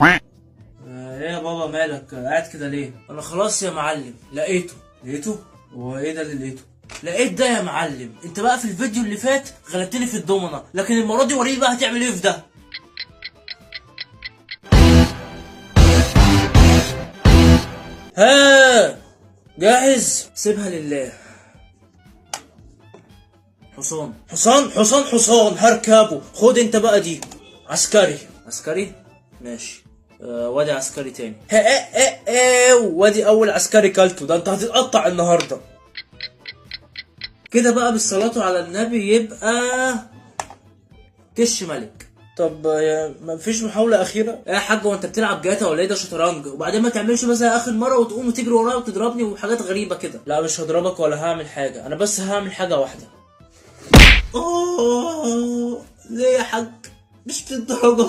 ايه يا بابا مالك قاعد كده ليه؟ انا خلاص يا معلم لقيته؟ هو ايه ده اللي لقيته؟ لقيت ده يا معلم. انت بقى في الفيديو اللي فات غلبتني في الضمنه، لكن المره دي وريني بقى هتعمل ايه في ده. ها جاهز؟ سيبها لله. حصان هركبه. خد انت بقى دي. عسكري ماشي. وادي عسكري تاني. وادي اول عسكري كلته. ده انت هتتقطع النهارده كده بقى. بالصلاة على النبي يبقى كش ملك. طب ما فيش محاولة أخيرة؟ يا حاج وأنت بتلعب جاتا ولا إيه؟ ده شطرنج. وبعدين ما تعملش بقى زي آخر مرة وتقوم وتجري ورايا وتضربني وحاجات غريبة كده. لا مش هضربك ولا هعمل حاجة، أنا بس هعمل حاجة واحدة. ليه يا حاج؟ مش للدرجة